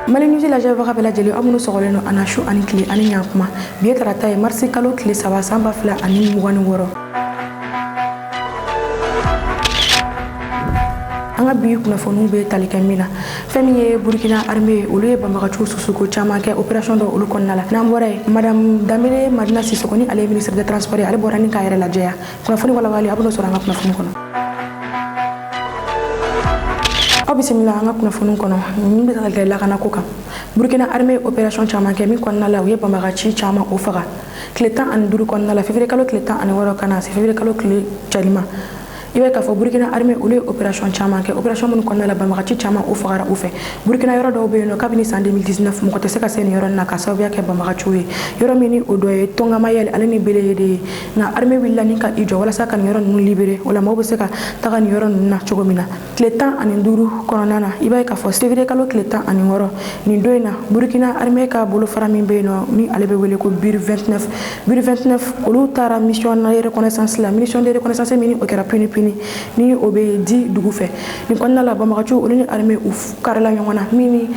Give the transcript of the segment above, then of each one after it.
Malinusi la java bela jeli amunu sogoleno anashu anikli ani yakuma bietrata e marsi kalo kli saba samba fla ani mugani woro anga bi kuna fonu be talika mina femi Burkina armée olu ye bamagachu susuko chama ke opération do olu konnala nambore madame Damile Madina Sissokoni ale ministre des transports ale borani ka yere la jeya kuna foni wala wali abuno soranga kuna foni kono bismillah nga kuna fonu kono nimbe tal la kana koka Burkina armée opération chama ke mi konnala ye bamagachi chama o faga clétan an duru konnala février kalo clétan an woro kana février kalo clé chalima ibe ka fo Burkina armée olu opération chama ke opération mun konnala bamagachi chama o fagara o fe Burkina yoro do be no kabini en 2019 mo ko te seka sen yoro na ka sabia ke bamagachi we yoro mini o do e tonga mayel alani bele de na armée willa ni ka ijo wala saka yoro nun libéré wala mo be seka taga yoro na chogomina clétan an duru konana ibe ka fo février kalo clétan an woro ni doina Burkina armée ka bolo farami be no ni ale be wele ko bir 29 olu tara mission na reconnaissance la mission de reconnaissance mini o kera puni ni obe di dugu fe ni konna la bamagachu olu ni armée u karala nyongona mini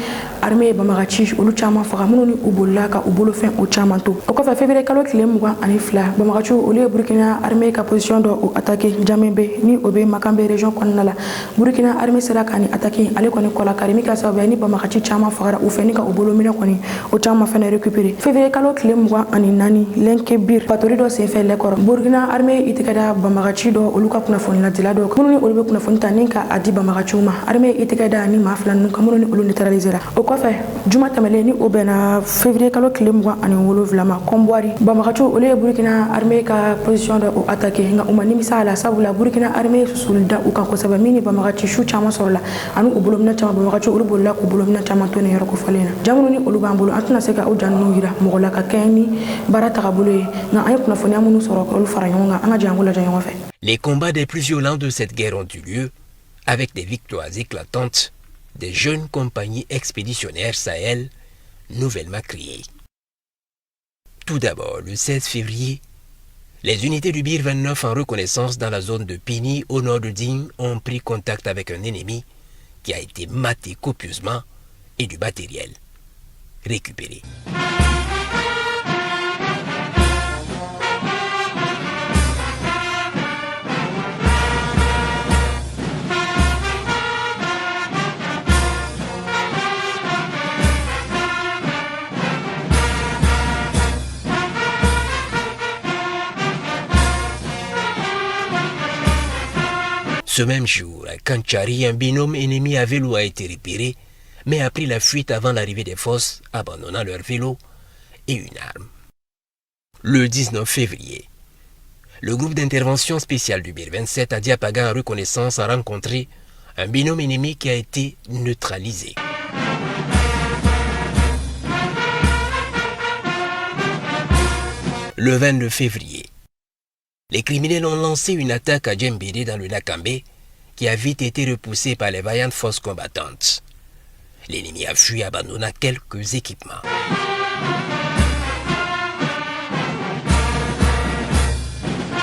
armée bamagachi olu chama faga munu ni ubola ka ubolo fen o chama to o ko fa février kalo kilemugwa ani fla bamagachu olu Burkina armée ka position do o attaquer Jamembe ni obe Makambe région konna la Burkina armée sera ka ni attaquer ale ko ni kola karimi ka sabe ni bamagachi chama faga u fe ni ka ubolo mina ko ni o chama fa na récupérer février kalo kilemugwa ani nani lenke bir patori do se fe le kor Burkina armée itikada bamagachi do olu ka kuna fon la dilado kunu ni olu be kuna fonta ninka adi bamagachuma armée itikada ni maflan nun kamunu ni olu neutralisera o ko fe juma tamele ni obena février kalo kilemwa ani wolo vlama kombwari bamagachu olu Burkina armée ka position de attaquer nga umani misala sabula Burkina armée sulda u kan ko saba mini bamagachi shu chama sorla anu ubulum na chama bamagachu olu bolla ko bulum na chama to ne yoro ko falena jamunu ni olu bambulu atuna seka o jannu hira mogola ka kenni barata kabule nga ay kuna foni amunu soro ko olu faranyonga anga jangula janyo fe. Les combats les plus violents de cette guerre ont eu lieu avec des victoires éclatantes des jeunes compagnies expéditionnaires Sahel nouvellement créées. Tout d'abord, le 16 février, les unités du BIR 29 en reconnaissance dans la zone de Pini au nord de Digne ont pris contact avec un ennemi qui a été maté copieusement et du matériel récupéré. Ce même jour, à Kanchari, un binôme ennemi à vélo a été repéré, mais a pris la fuite avant l'arrivée des forces, abandonnant leur vélo et une arme. Le 19 février, le groupe d'intervention spéciale du BIR 27 à Diapaga en reconnaissance a rencontré un binôme ennemi qui a été neutralisé. Le 22 février, les criminels ont lancé une attaque à Djembélé dans le lac Ambé qui a vite été repoussée par les vaillantes forces combattantes. L'ennemi a fui abandonnant quelques équipements.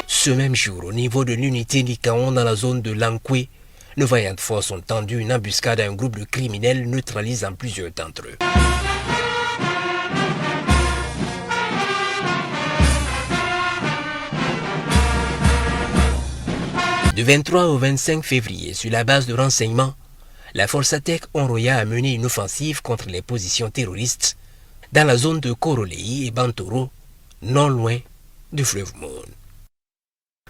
Ce même jour, au niveau de l'unité Nikaon dans la zone de Lankwe, nos vaillantes forces ont tendu une embuscade à un groupe de criminels neutralisant plusieurs d'entre eux. Du 23 au 25 février, sur la base de renseignements, la force ATEC Onroya a mené une offensive contre les positions terroristes dans la zone de Korolei et Bantoro, non loin du fleuve Moun.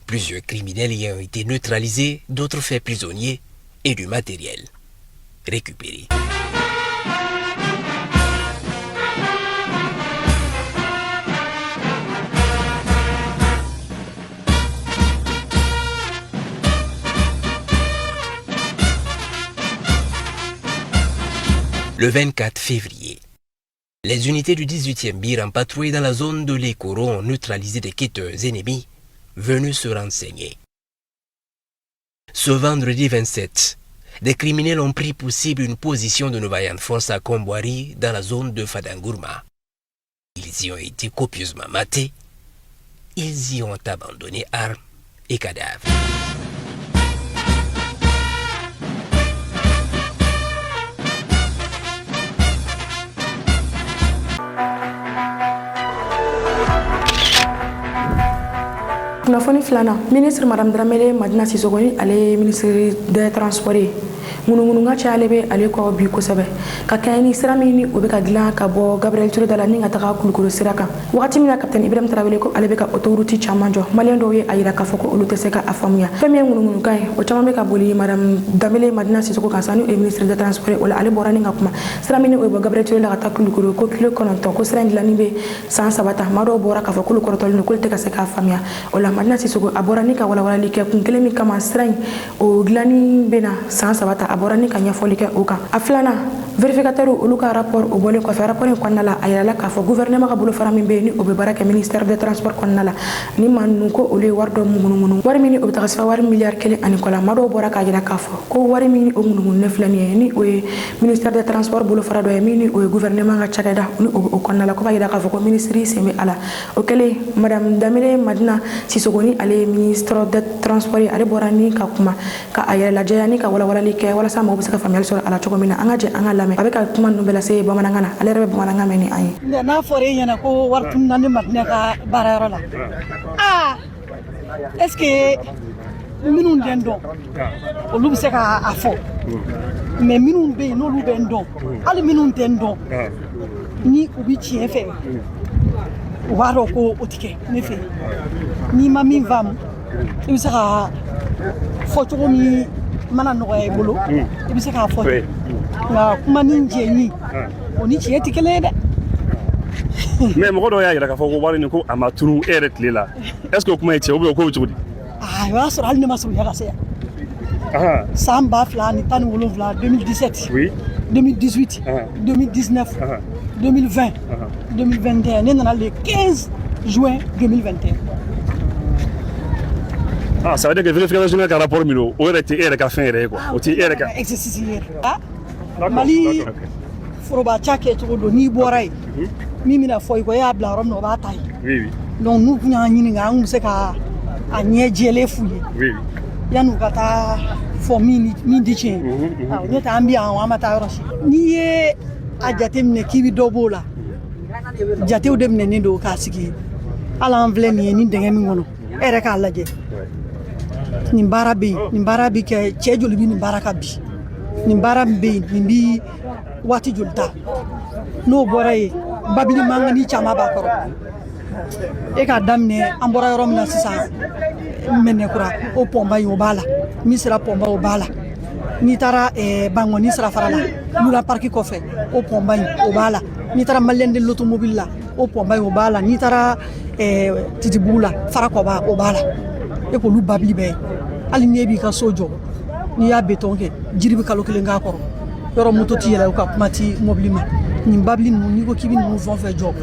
Plusieurs criminels y ont été neutralisés, d'autres faits prisonniers et du matériel récupéré. Le 24 février, les unités du 18e BIR en patrouille dans la zone de l'Ekoro ont neutralisé des quêteurs ennemis venus se renseigner. Ce vendredi 27, des criminels ont pris pour cible une position de nos vaillantes forces à Kombouari dans la zone de Fadangourma. Ils y ont été copieusement matés, ils y ont abandonné armes et cadavres. kunnafoni filanan ministre madame Dramele Madina Sisoko ni ale ministre des transports ŋunuŋunuŋa cayale be ale kɔ bi kosɛbɛ ka kɛɲɛ ni sira min ni o bɛ ka dilan ka bɔ Gabriel Touré da la ni ka taga Kulukoro sira kan wagati min na capitaine Ibrahim Traoré ko ale bɛ ka autoroute caman jɔ maliyɛn dɔw ye a yira k'a fɔ ko olu tɛ se ka a faamuya fɛn min ye ŋunuŋunukan ye o caman bɛ ka boli madame Dramele Madina Sisoko kan sa ni o ye ministre des transports o la ale bɔra ni ka kuma sira min ni o ye bɔ Gabriel Touré la ka taa Kulukoro ko kilo 9 ko sira in dilanni bɛ san 3 ta maa dɔw bɔra k'a fɔ k'olu kɔrɔtɔlen don k'olu tɛ ka se k'a faamuya o la Madina Sisoko a bɔra ni ka walawalali kɛ kun kelen min kama sira in o dilanni bɛ na san 3 ta a bɔra ni ka ɲɛfɔli kɛ o kan a filanan vérificateur olu ka rapport o bɔlen kɔfɛ rapport in kɔnɔna la a yirala k'a fɔ gouvernement ka bolofara min bɛ yen ni o bɛ baara kɛ ministère des transports kɔnɔna la ni maa ninnu ko olu ye wari dɔ ŋunuŋunu wari min ni o bɛ taga se wari miliyari 1 ani kɔ la maa dɔw bɔra k'a yira k'a fɔ ko wari min ni o ŋunuŋununen filɛ nin ye ni o ye ministère des transports bolofara dɔ ye min ni o ye gouvernement ka cakɛda ni o bɛ o kɔnɔna la ko b'a yira k'a fɔ ko ministre sen bɛ a la o kɛlen madame Dramele Madina Sisoko ni ale ye ministre des transports ye ale bɔra ni ka kuma ka a yɛrɛ lajɛya ni ka walawalali kɛ walasa mɔgɔw bɛ se ka faamuyali sɔrɔ a la cogo min na an ka jɛ an ka lamɛn a bɛ ka kuma ninnu bɛɛ lase bamanankan na ale yɛrɛ bɛ bamanankan mɛn ni an ye n'a fɔra e ɲɛna ko wari tununa ni Madina ka baarayɔrɔ la est-ce que minnu tɛ n dɔn olu bɛ se ka a fɔ mais minnu bɛ yen n'olu bɛ n dɔn hali minnu tɛ n dɔn ni u bɛ tiɲɛ fɛ u b'a dɔn ko o tɛ kɛ ne fɛ n'i ma min faamu i bɛ se ka fɔ cogo min mana nɔgɔya i bolo i bɛ se k'a fɔ ten nka kuma ni jɛnni o ni tiɲɛ tɛ kelen ye dɛ. mais mɔgɔ dɔw y'a yira k'a fɔ ko wari nin ko a ma tunu e yɛrɛ tile la est ce que o kuma ye tiɲɛ ou bien o ko bɛ cogo di. o y'a sɔrɔ hali ne ma surunya ka se yan. san 2017. 2017. oui. 2018. 2019. 2020. 2021 ne nana le 15 juin 2021. ça veut dire que vérificateur général ka rapport min don o yɛrɛ tɛ e yɛrɛ ka fɛn yɛrɛ ye quoi o tɛ e yɛrɛ ka exercice yɛrɛ. Mali forobaca kɛcogo don n'i bɔra yen min bɛna fɔ i kɔ e y'a bila yɔrɔ min na o b'a ta yen donc n'u tun y'an ɲininka an tun bɛ se ka a ɲɛ jɛlen f'u ye yan'u ka taa fɔ min di tiɲɛ ye n'o tɛ an bɛ yan an ma taa yɔrɔ si n'i ye a jateminɛ k'i bɛ dɔ b'o la jatew de minɛnen don k'a sigi hali an filɛ nin ye ni dingɛ min kɔnɔ e yɛrɛ k'a lajɛ nin baara bɛ yen nin baara bɛ kɛ cɛ joli bɛ nin baara ka bi nin baara min bɛ yen nin bɛ waati joli ta n'o bɔra yen babili mangani caman b'a kɔrɔ e k'a daminɛ an bɔra yɔrɔ min na sisan Mɛnɛkura o pɔnba in o b'a la min sera pɔnba o b'a la n'i taara Bangɔni sirafara la Lula pariki kɔfɛ o pɔnba in o b'a la n'i taara Malien de l'automobile la o pɔnba in o b'a la n'i taara Titibugu la Farakɔba o b'a la e k'olu babili bɛɛ ye hali n'i b'i ka so jɔ n'i y'a béton kɛ jiri bɛ kalo 1 k'a kɔrɔ yɔrɔ moto t'i yɛlɛ u ka kuma ti mobili ma nin babili ninnu n'i ko k'i bɛ ninnu fɛn o fɛn jɔ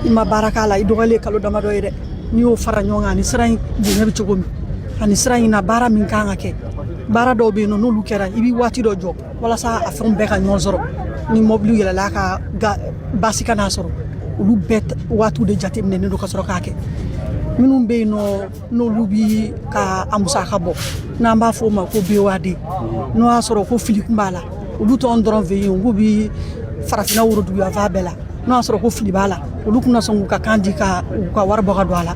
i ma baara k'a la i dɔgɔyalen kalo damadɔ ye dɛ n'i y'o fara ɲɔgɔn kan ani sira in bonya bɛ cogo min ani sira in na baara min kan ka kɛ baara dɔw bɛ yen n'olu kɛra i bɛ waati dɔ jɔ walasa a fɛnw bɛɛ ka ɲɔgɔn sɔrɔ ni mobili yɛlɛla ka baasi ka n'a sɔrɔ olu bɛɛ waatiw de jateminɛnen don ka sɔrɔ k'a kɛ minnu bɛ yen n'olu bɛ ka a musaka bɔ n'an b'a fɔ o ma ko BOAD n'o y'a sɔrɔ ko fili kun b'a la olu t'anw dɔrɔn fɛ yen k'u bɛ farafinna woroduguya fan bɛɛ la n'o y'a sɔrɔ ko fili b'a la olu tɛna sɔn k'u ka kan di ka u ka wari bɔ ka don a la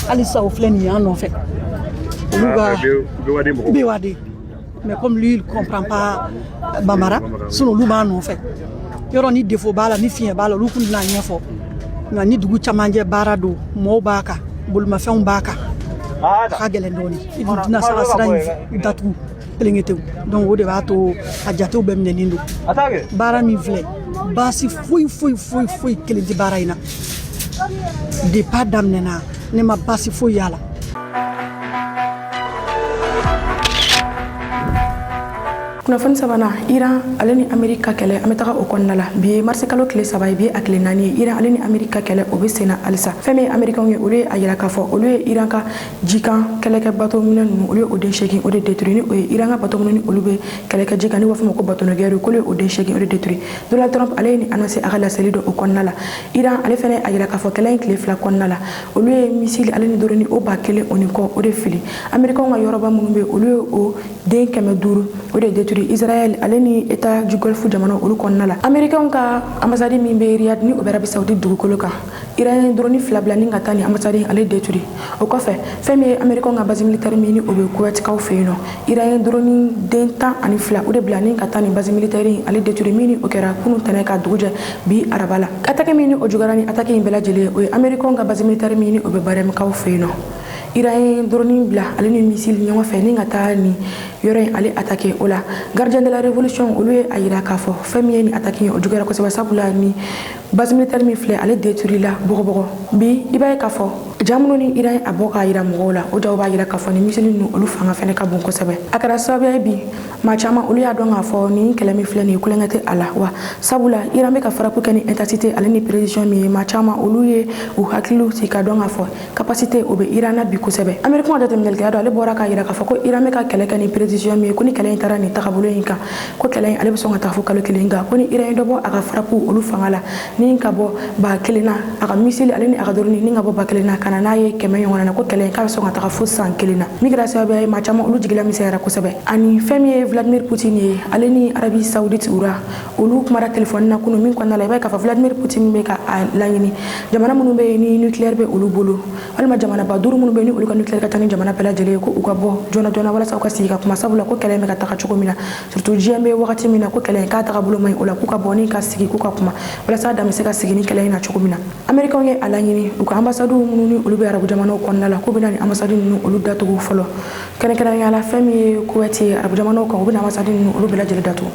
hali sisan o filɛ nin ye an nɔfɛ olu ka BOAD mais comme lui il comprend pas Bambara sinon olu b'a nɔfɛ yɔrɔ ni défaut b'a la ni fiɲɛ b'a la olu tun tɛna ɲɛfɔ nka ni dugu camancɛ baara don mɔɔw b'a kan bolimafɛnw b'a kan a ka gɛlɛn dɔɔnin i dun tɛna se ka sira in datugu kelenketew donc o de b'a to a jatew bɛɛ minɛnen don baara min filɛ baasi foyi kelen tɛ baara in na depuis a daminɛna ne ma baasi foyi y'a la. kunnafoni sabanan Iran ale ni Ameriki ka kɛlɛ an bɛ taga o kɔnɔna la bi ye marisi kalo tile 3 ye bi ye a tile 4 ye Iran ale ni Ameriki ka kɛlɛ o bɛ sen na halisa fɛn min ye Amerikɛnw ye olu ye a yira k'a fɔ olu ye Iran ka jikan kɛlɛkɛ bateau minɛ ninnu olu ye o den 8 o de détruit ni o ye Iran ka bateau minɛ ni olu bɛ kɛlɛkɛ jikan ni b'a fɔ ma ko bateau de guerre k'olu ye o den 8 o de détruit Donald Trump ale ye nin annoncé a ka laseli dɔ o kɔnɔna la Iran ale fɛnɛ a yira k'a fɔ kɛlɛ in tile 2 kɔnɔna la olu ye missile ale ni drone o 1000 o ni kɔ o de fili Amerikɛnw ka yɔrɔba minnu bɛ olu ye o den 500 o de détruit détruit Israël ale ni état du Golfe jamana olu kɔnɔna la américain ka ambassade min bɛ Riyad ni o bɛ Arabie Saoudite dugukolo kan Iran drone fila bila ni ka taa ni ambassade ale détruit o kɔfɛ fɛn min ye américain ka base militaire min ni o bɛ Kuwait kaw fɛ yen nɔ Iran drone den 12 o de bila ni ka taa ni base militaire ale détruit min ni o kɛra kunun tɛnɛ ka dugu jɛ bi araba la attaque min ni o jugara ni attaque in bɛɛ lajɛlen o ye américain ka base militaire min ni o bɛ Barem kaw fɛ yen nɔ Iran drone bila ale ni missile ɲɔgɔn fɛ ni ka taa ni yɔrɔ in ale attaqué o la gardien de la révolution olu ye a yira k'a fɔ fɛn min ye ni attaque in o juguyara kosɛbɛ sabula ni base militaire min filɛ ale détruit la bɔgɔbɔgɔ bi i b'a ye k'a fɔ ja minnu ni Iran a bɔ k'a yira mɔgɔw la o jaw b'a yira k'a fɔ ni missile ninnu olu fanga fɛnɛ ka bon kosɛbɛ a kɛra sababu ye bi maa caman olu y'a dɔn k'a fɔ ni kɛlɛ min filɛ nin ye kulonkɛ tɛ a la wa sabula Iran bɛ ka faraku kɛ ni intensité ale ni précision min ye maa caman olu ye u hakiliw ci k'a dɔn k'a fɔ capacité o bɛ Iran na bi kosɛbɛ américain jateminɛlikɛla dɔ ale bɔra k'a yira k'a fɔ ko Iran bɛ ka kɛlɛ kɛ ni précision min ye ko ni kɛlɛ in taara nin tagabolo in kan ko kɛlɛ in ale bɛ sɔn ka taa fo kalo kelen kan ko ni Iran ye dɔ bɔ a ka faraku olu fanga la ni ka bɔ ba kelen na a ka missile ale ni a ka drone ni ka bɔ ba kelen na ka na n'a ye 100 ɲɔgɔn na ko kɛlɛ in k'a bɛ sɔn ka taga fo san kelen na min kɛra sababu ye maa caman olu jigila misɛnyara kosɛbɛ ani fɛn min ye Vladimir Poutine ye ale ni Arabie Saoudite ura olu kumara téléphone na kunu min kɔnɔna la i b'a ye k'a fɔ Vladimir Poutine bɛ ka a laɲini jamana minnu bɛ yen ni nucléaire bɛ olu bolo walima jamana ba duuru minnu bɛ yen ni olu ka nucléaire ka taa ni jamana bɛɛ lajɛlen ye ko u ka bɔ joona joona walasa u ka sigi ka kuma sabula ko kɛlɛ in bɛ ka taga cogo min na surtout diɲɛ bɛ wagati min na ko kɛlɛ in k'a tagabolo man ɲi o la k'u ka bɔ ni ka sigi k'u ka kuma walasa da bɛ se ka sigi ni kɛlɛ in na cogo min na américain ye a laɲini u ka ambassades minnu ni olu bɛ arabu jamanaw kɔnɔna la k'u bɛ na ni ambassade ninnu olu datugu fɔlɔ kɛrɛnkɛrɛnnenya la fɛn min ye Kuwait ye arabu jamanaw kan u bɛ na ambassade ninnu olu bɛɛ lajɛlen datugu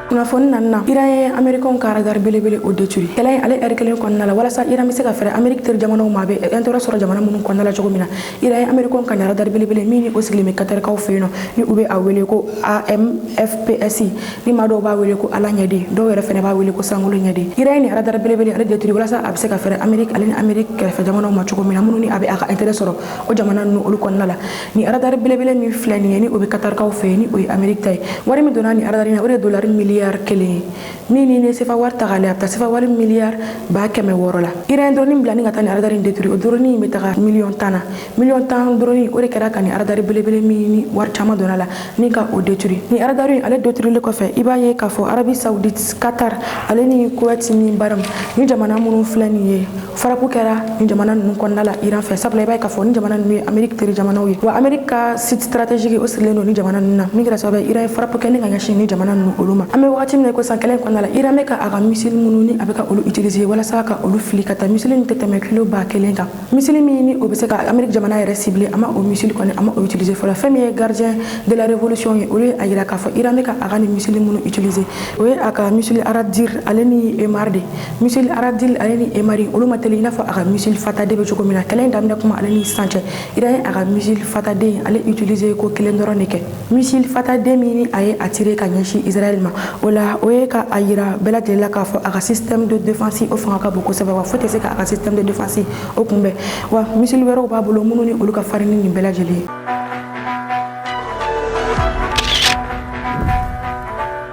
kunnafoni nanna Iran ye américain ka radar belebele o détruit kɛlɛ in ale heure kelen kɔnɔna la walasa Iran bɛ se ka fɛrɛ Amérique teri jamanaw ma a bɛ intérêt sɔrɔ jamana minnu kɔnɔna la cogo min na Iran ye américain ka radar belebele min ni o sigilen bɛ Qatar kaw fɛ yen nɔ ni u bɛ a wele ko AMFPSI ni maa dɔw b'a wele ko ala ɲɛden dɔw yɛrɛ fɛnɛ b'a wele ko sankolo ɲɛden Iran ye ni radar belebele ale détruit walasa a bɛ se ka fɛrɛ Amérique ale ni Amérique kɛrɛfɛ jamanaw ma cogo min na minnu ni a bɛ a ka intérêt sɔrɔ o jamana ninnu olu kɔnɔna la ni radar belebele min filɛ nin ye ni o bɛ Qatar kaw fɛ yen ni o ye Amérique ta ye wari min donna ni radar in na o de ye dollar miliyari kelen min ni sefa wari ta k'ale a bɛ taa sefa wari miliyari 600 la Iran drone bila ni ka taa ni radar in détruit o drone in bɛ taga miliyɔn 10 na miliyɔn 10 drone o de kɛra ka ni radar belebele min ni wari caman donna la ni ka o détruit ni radar in ale détruilen kɔfɛ i b'a ye k'a fɔ Arabie Saoudite Qatar ale ni Kuwait ni Bahrain ni jamana minnu filɛ nin ye faraku kɛra ni jamana ninnu kɔnɔna la Iran fɛ sabula i b'a ye k'a fɔ ni jamana ninnu ye Amérique teri jamanaw ye wa Amérique ka site stratégique o sigilen don ni jamana ninnu na min kɛra sababu ye Iran ye faraku kɛ ni ka ɲɛsin ni jamana ninnu olu ma an bɛ wagati min na ko san kɛlɛ in kɔnɔna la Iran bɛ ka a ka missile minnu ni a bɛ ka olu utiliser walasa ka olu fili ka taa missile in tɛ tɛmɛ kilo 1000 kan missile min ni o bɛ se ka Amérique jamana yɛrɛ cibler a ma o missile kɔni a ma o utiliser fɔlɔ fɛn min ye gardien de la révolution ye olu ye a yira k'a fɔ Iran bɛ ka a ka ni missile minnu utiliser o ye a ka missile Aradir ale ni Emar de missile Aradir ale ni Emar olu ma teli i n'a fɔ a ka missile Fatah bɛ cogo min na kɛlɛ in daminɛ kuma ale ni sisan cɛ Iran ye a ka missile Fatah ale utiliser ko kelen dɔrɔn de kɛ missile Fatah min ni a ye a tirer ka ɲɛsin Israël ma o la o ye ka a yira bɛɛ lajɛlen la k'a fɔ a ka système de défense o fanga ka bon kosɛbɛ wa fo tɛ se ka a ka système de défense o kunbɛn wa missile wɛrɛw b'a bolo minnu ni olu ka farin ni nin bɛɛ lajɛlen ye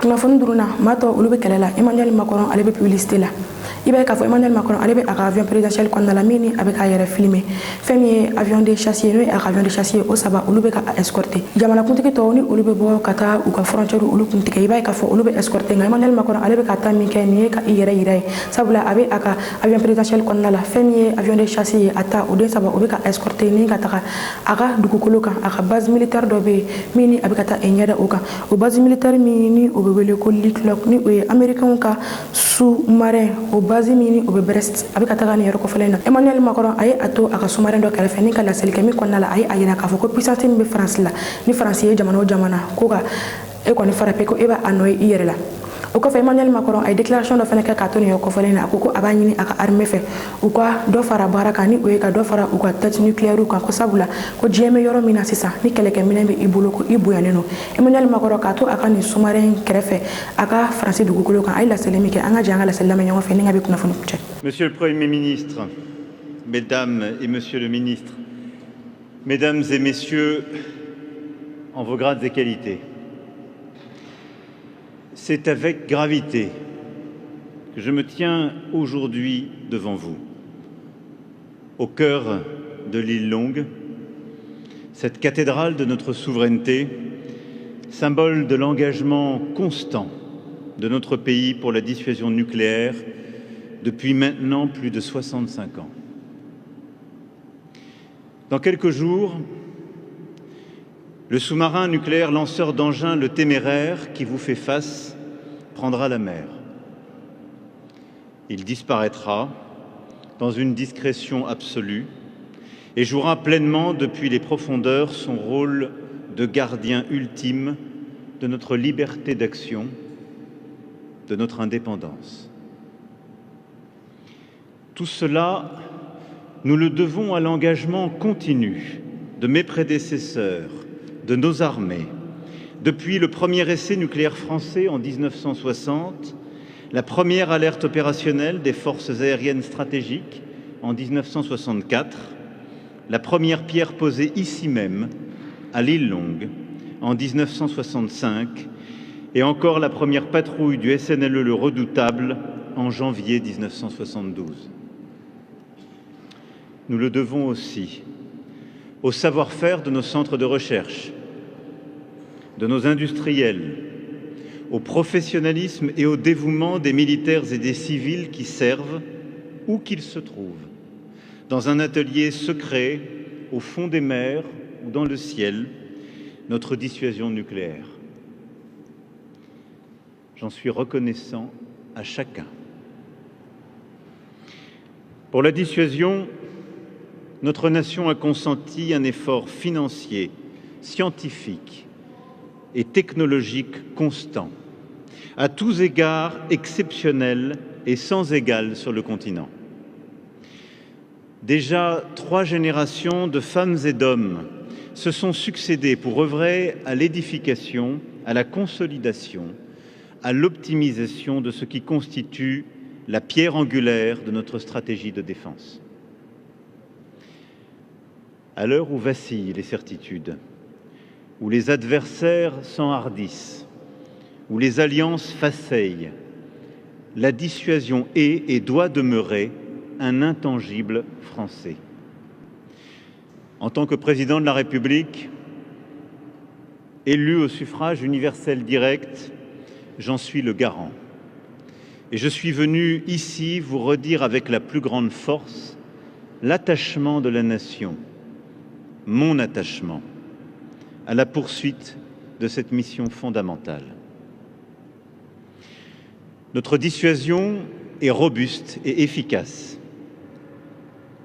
kunnafoni duruna maa tɔ olu bɛ kɛlɛ la Emmanuel Macron ale bɛ publicité la i b'a ye k'a fɔ Emmanuel Macron ale bɛ a ka avion présidentiel kɔnɔna la min ni a bɛ k'a yɛrɛ filmer fɛn min ye avion de chasse n'o ye a ka avion de chasse o 3 olu bɛ ka escorter jamanakuntigi tɔw ni olu bɛ bɔ ka taa u ka frontière olu kun tigɛ i b'a ye k'a fɔ olu bɛ escorter nka Emmanuel Macron ale bɛ ka taa min kɛ nin ye ka i yɛrɛ yira ye sabula a bɛ a ka avion présidentiel kɔnɔna la fɛn min ye avion de chasse ye a ta o den 3 o bɛ ka escorter ni ka taga a ka dugukolo kan a ka base militaire dɔ bɛ yen min ni a bɛ ka taa ɲɛda o kan o base militaire min ni o bɛ wele ko Leclerc ni o ye américain ka sous-marin o base min ni o bɛ Brest a bɛ ka taga nin yɔrɔ kɔfɛlen na Emmanuel Macron a ye a to a ka sous-marin dɔ kɛrɛfɛ ni ka laseli kɛ min kɔnɔna la a ye a yira k'a fɔ ko puissance min bɛ France la ni France ye jamana o jamana ko ka e kɔni fara pe ko e b'a nɔ ye i yɛrɛ la o kɔfɛ Emmanuel Macron a ye déclaration dɔ fana kɛ k'a to nin yɔrɔ kɔfɛlen na a ko a b'a ɲini a ka armée fɛ u ka dɔ fara baara kan ni o ye ka dɔ fara u ka tête nucléaire kan ko sabula ko diɲɛ bɛ yɔrɔ min na sisan ni kɛlɛkɛminɛn bɛ i bolo ko i bonyanen don Emmanuel Macron k'a to a ka nin sous-marin kɛrɛfɛ a ka France dugukolo kan a ye laseli min kɛ an ka jɛ an ka laseli lamɛn ɲɔgɔn fɛ ni ka bɛ kunnafoni kuncɛ. Monsieur le Premier ministre, Mesdames et Monsieur le Ministre, Mesdames et Messieurs, en vos grades et qualités, c'est avec gravité que je me tiens aujourd'hui devant vous, au cœur de l'île Longue, cette cathédrale de notre souveraineté, symbole de l'engagement constant de notre pays pour la dissuasion nucléaire depuis maintenant plus de 65 ans. Dans quelques jours, le sous-marin nucléaire lanceur d'engins, le Téméraire, qui vous fait face, prendra la mer. Il disparaîtra dans une discrétion absolue et jouera pleinement depuis les profondeurs son rôle de gardien ultime de notre liberté d'action, de notre indépendance. Tout cela, nous le devons à l'engagement continu de mes prédécesseurs, de nos armées, depuis le premier essai nucléaire français en 1960, la première alerte opérationnelle des forces aériennes stratégiques en 1964, la première pierre posée ici même, à l'île Longue, en 1965, et encore la première patrouille du SNLE Le Redoutable en janvier 1972. Nous le devons aussi au savoir-faire de nos centres de recherche, de nos industriels, au professionnalisme et au dévouement des militaires et des civils qui servent, où qu'ils se trouvent, dans un atelier secret, au fond des mers ou dans le ciel, notre dissuasion nucléaire. J'en suis reconnaissant à chacun. Pour la dissuasion, notre nation a consenti un effort financier, scientifique et technologique constant, à tous égards exceptionnel et sans égal sur le continent. Déjà 3 générations de femmes et d'hommes se sont succédé pour œuvrer à l'édification, à la consolidation, à l'optimisation de ce qui constitue la pierre angulaire de notre stratégie de défense. À l'heure où vacillent les certitudes, où les adversaires s'enhardissent, où les alliances faceillent, la dissuasion est et doit demeurer un intangible français. En tant que président de la République, élu au suffrage universel direct, j'en suis le garant. Et je suis venu ici vous redire avec la plus grande force l'attachement de la nation, mon attachement, à la poursuite de cette mission fondamentale. Notre dissuasion est robuste et efficace.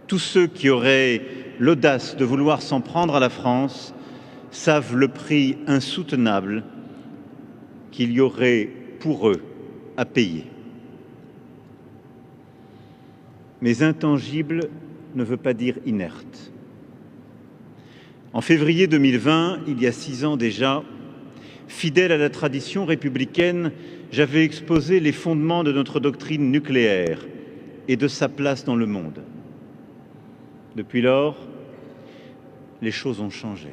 Tous ceux qui auraient l'audace de vouloir s'en prendre à la France savent le prix insoutenable qu'il y aurait pour eux à payer. Mais intangible ne veut pas dire inerte. En février 2020, il y a 6 ans déjà, fidèle à la tradition républicaine, j'avais exposé les fondements de notre doctrine nucléaire et de sa place dans le monde. Depuis lors, les choses ont changé.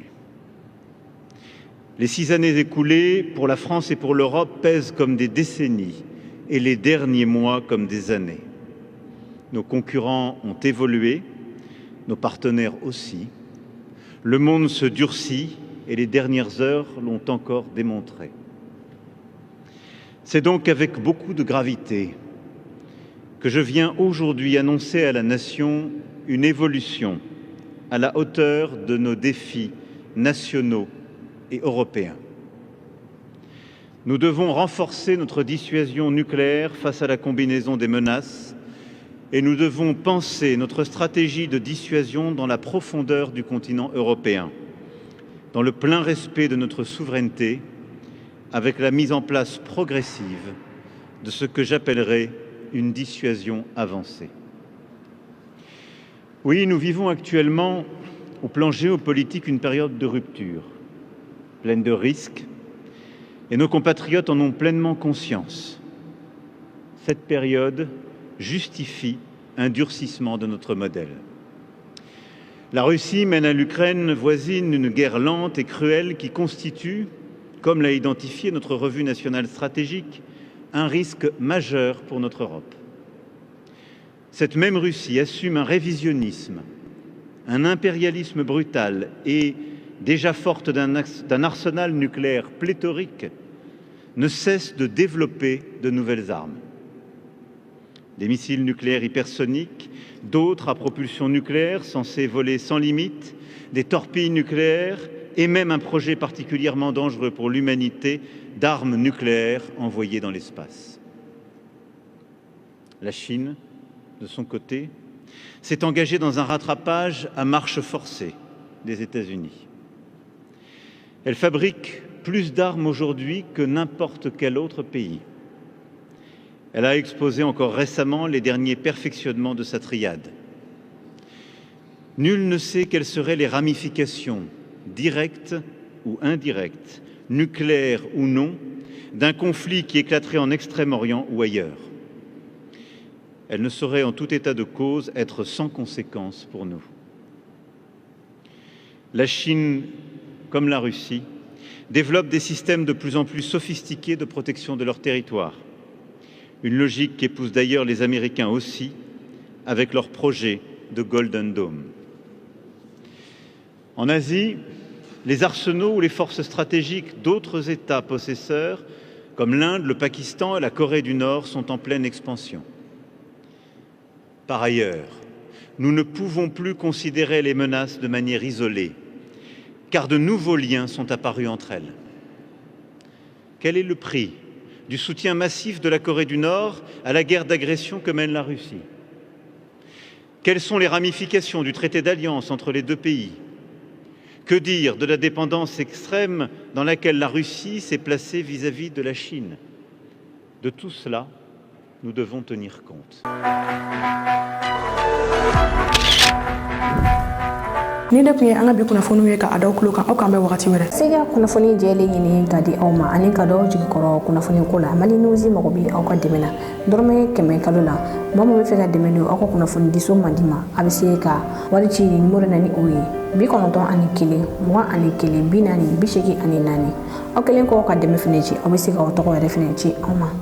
Les 6 années écoulées, pour la France et pour l'Europe, pèsent comme des décennies et les derniers mois comme des années. Nos concurrents ont évolué, nos partenaires aussi. Le monde se durcit et les dernières heures l'ont encore démontré. C'est donc avec beaucoup de gravité que je viens aujourd'hui annoncer à la nation une évolution à la hauteur de nos défis nationaux et européens. Nous devons renforcer notre dissuasion nucléaire face à la combinaison des menaces et nous devons penser notre stratégie de dissuasion dans la profondeur du continent européen, dans le plein respect de notre souveraineté, avec la mise en place progressive de ce que j'appellerais une dissuasion avancée. Oui, nous vivons actuellement, au plan géopolitique, une période de rupture, pleine de risques, et nos compatriotes en ont pleinement conscience. Cette période justifie un durcissement de notre modèle. La Russie mène à l'Ukraine voisine une guerre lente et cruelle qui constitue, comme l'a identifié notre revue nationale stratégique, un risque majeur pour notre Europe. Cette même Russie assume un révisionnisme, un impérialisme brutal et déjà forte d'un arsenal nucléaire pléthorique, ne cesse de développer de nouvelles armes. Des missiles nucléaires hypersoniques, d'autres à propulsion nucléaire censés voler sans limite, des torpilles nucléaires et même un projet particulièrement dangereux pour l'humanité d'armes nucléaires envoyées dans l'espace. La Chine, de son côté, s'est engagée dans un rattrapage à marche forcée des États-Unis. Elle fabrique plus d'armes aujourd'hui que n'importe quel autre pays. Elle a exposé encore récemment les derniers perfectionnements de sa triade. Nul ne sait quelles seraient les ramifications, directes ou indirectes, nucléaires ou non, d'un conflit qui éclaterait en Extrême-Orient ou ailleurs. Elle ne saurait en tout état de cause être sans conséquences pour nous. La Chine, comme la Russie, développe des systèmes de plus en plus sophistiqués de protection de leur territoire. Une logique qu'épousent d'ailleurs les Américains aussi, avec leur projet de Golden Dome. En Asie, les arsenaux ou les forces stratégiques d'autres États possesseurs, comme l'Inde, le Pakistan et la Corée du Nord, sont en pleine expansion. Par ailleurs, nous ne pouvons plus considérer les menaces de manière isolée, car de nouveaux liens sont apparus entre elles. Quel est le prix du soutien massif de la Corée du Nord à la guerre d'agression que mène la Russie? Quelles sont les ramifications du traité d'alliance entre les deux pays? Que dire de la dépendance extrême dans laquelle la Russie s'est placée vis-à-vis de la Chine? De tout cela, nous devons tenir compte. Ni da kun ye an ka bi kunnafoniw ye ka a da kulo kan aw kan bɛ wagati wɛrɛ Sega kunnafoni jɛlen ɲini ka di aw ma ani ka dɔ jigikɔrɔ kunnafoni ko la Mali News mago bi aw ka dɛmɛ na dɔrɔmɛ 100 kalo la maa min bɛ fɛ ka dɛmɛ don aw ka kunnafoni diso man di ma a bɛ se ka wari ci numéro na ni o ye 91 21 40 40 84 aw kelen kɔ ka dɛmɛ fɛnɛ ci aw bɛ se ka aw tɔgɔ yɛrɛ fɛnɛ ci aw ma